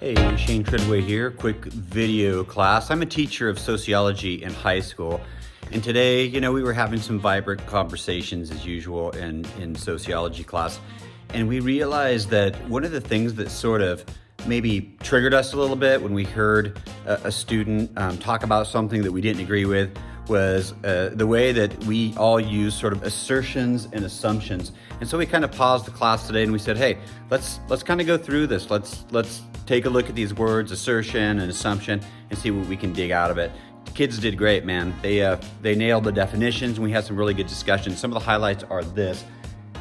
Hey, Shane Treadway here, quick video class. I'm a teacher of sociology in high school. And today, we were having some vibrant conversations as usual in sociology class. And we realized that one of the things that sort of maybe triggered us a little bit when we heard a student talk about something that we didn't agree with was the way that we all use sort of assertions and assumptions. And so we kind of paused the class today and we said, hey, let's kind of go through this. Let's take a look at these words, assertion and assumption, and see what we can dig out of it. The kids did great, man. They nailed the definitions, and we had some really good discussions. Some of the highlights are this.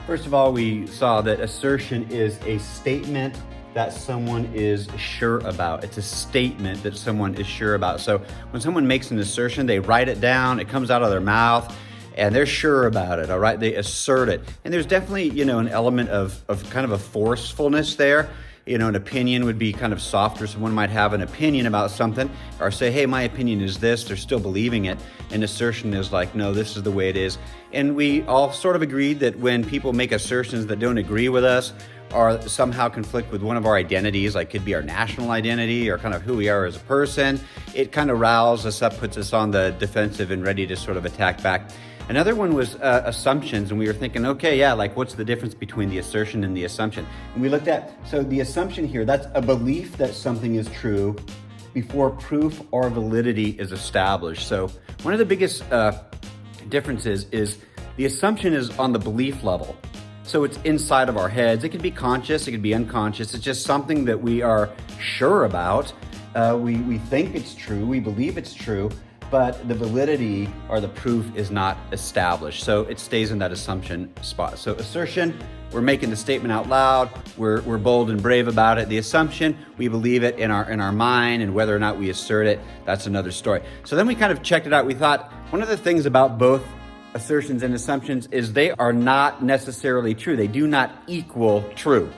First of all, we saw that assertion is a statement that someone is sure about. It's a statement that someone is sure about. So when someone makes an assertion, they write it down, it comes out of their mouth, and they're sure about it, all right? They assert it. And there's definitely, an element of kind of a forcefulness there. An opinion would be kind of softer. Someone might have an opinion about something or say, hey, my opinion is this. They're still believing it. An assertion is like, no, this is the way it is. And we all sort of agreed that when people make assertions that don't agree with us or somehow conflict with one of our identities, like could be our national identity or kind of who we are as a person, it kind of riles us up, puts us on the defensive and ready to sort of attack back. Another one was assumptions, and we were thinking, okay, yeah, like what's the difference between the assertion and the assumption? And we looked at, so the assumption here, that's a belief that something is true before proof or validity is established. So one of the biggest differences is the assumption is on the belief level. So it's inside of our heads. It could be conscious, it could be unconscious. It's just something that we are sure about. We think it's true, we believe it's true, but the validity or the proof is not established. So it stays in that assumption spot. So assertion, we're making the statement out loud, we're bold and brave about it. The assumption, we believe it in our mind, and whether or not we assert it, that's another story. So then we kind of checked it out. We thought one of the things about both assertions and assumptions is they are not necessarily true. They do not equal true.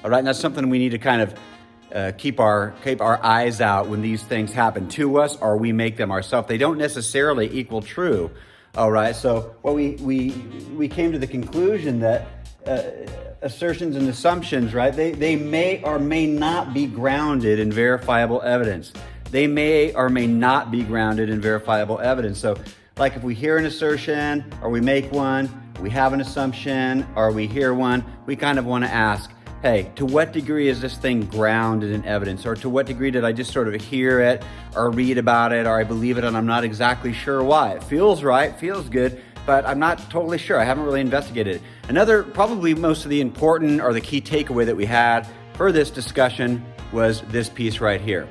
All right, and that's something we need to kind of keep our eyes out when these things happen to us or we make them ourselves. They don't necessarily equal true. All right, so what we came to the conclusion that assertions and assumptions, right? They may or may not be grounded in verifiable evidence. They may or may not be grounded in verifiable evidence. So like if we hear an assertion or we make one, we have an assumption or we hear one, we kind of want to ask, hey, to what degree is this thing grounded in evidence? Or to what degree did I just sort of hear it or read about it or I believe it and I'm not exactly sure why? It feels right, feels good, but I'm not totally sure. I haven't really investigated it. Another, probably most of the important or the key takeaway that we had for this discussion was this piece right here.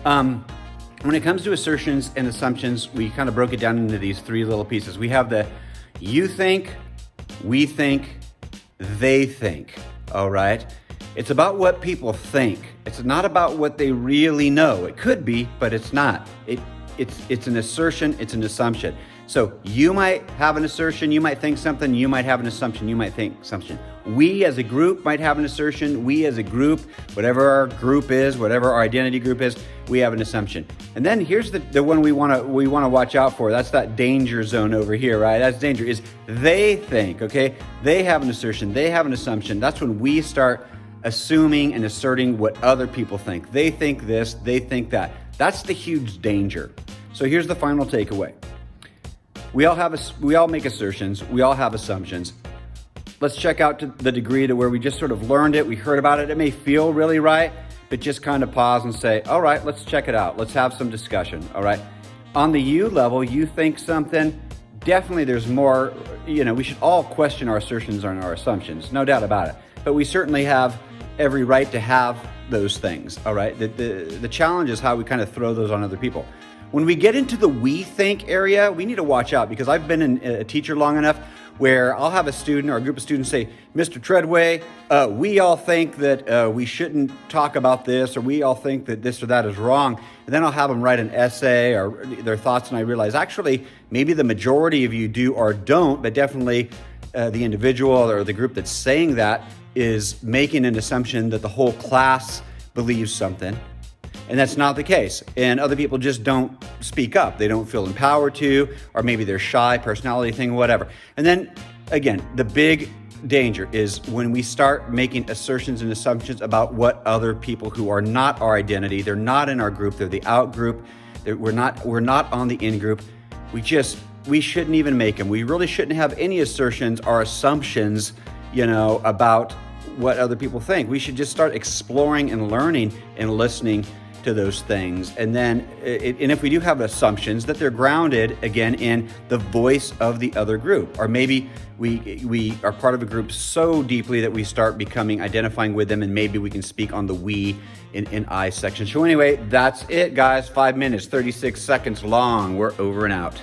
When it comes to assertions and assumptions, we kind of broke it down into these three little pieces. We have the you think, we think, they think. All right. It's about what people think. It's not about what they really know. It could be, but it's not. It's an assertion. It's an assumption. So you might have an assertion. You might think something. You might have an assumption. You might think something. We as a group might have an assertion. We as a group, whatever our group is, whatever our identity group is, we have an assumption. And then here's the one we want to watch out for. That's that danger zone over here, right? That's danger is they think, okay? They have an assertion. They have an assumption. That's when we start assuming and asserting what other people think. They think this, they think that. That's the huge danger. So here's the final takeaway. We all make assertions. We all have assumptions. Let's check out to the degree to where we just sort of learned it. We heard about it. It may feel really right, but just kind of pause and say, all right, let's check it out. Let's have some discussion. All right. On the you level, you think something. Definitely there's more, we should all question our assertions and our assumptions. No doubt about it. But we certainly have every right to have those things. All right. The challenge is how we kind of throw those on other people. When we get into the we think area, we need to watch out because I've been a teacher long enough where I'll have a student or a group of students say, Mr. Treadway, we all think that we shouldn't talk about this, or we all think that this or that is wrong. And then I'll have them write an essay or their thoughts, and I realize actually maybe the majority of you do or don't, but definitely the individual or the group that's saying that is making an assumption that the whole class believes something. And that's not the case. And other people just don't speak up. They don't feel empowered to, or maybe they're shy, personality thing, whatever. And then again, the big danger is when we start making assertions and assumptions about what other people who are not our identity, they're not in our group, they're the out group, we're not on the in group. We shouldn't even make them. We really shouldn't have any assertions or assumptions, about what other people think. We should just start exploring and learning and listening to those things. And then, and if we do have assumptions, that they're grounded again in the voice of the other group, or maybe we are part of a group so deeply that we start identifying with them, and maybe we can speak on the we in I section. So anyway, that's it, guys. 5 minutes, 36 seconds long. We're over and out.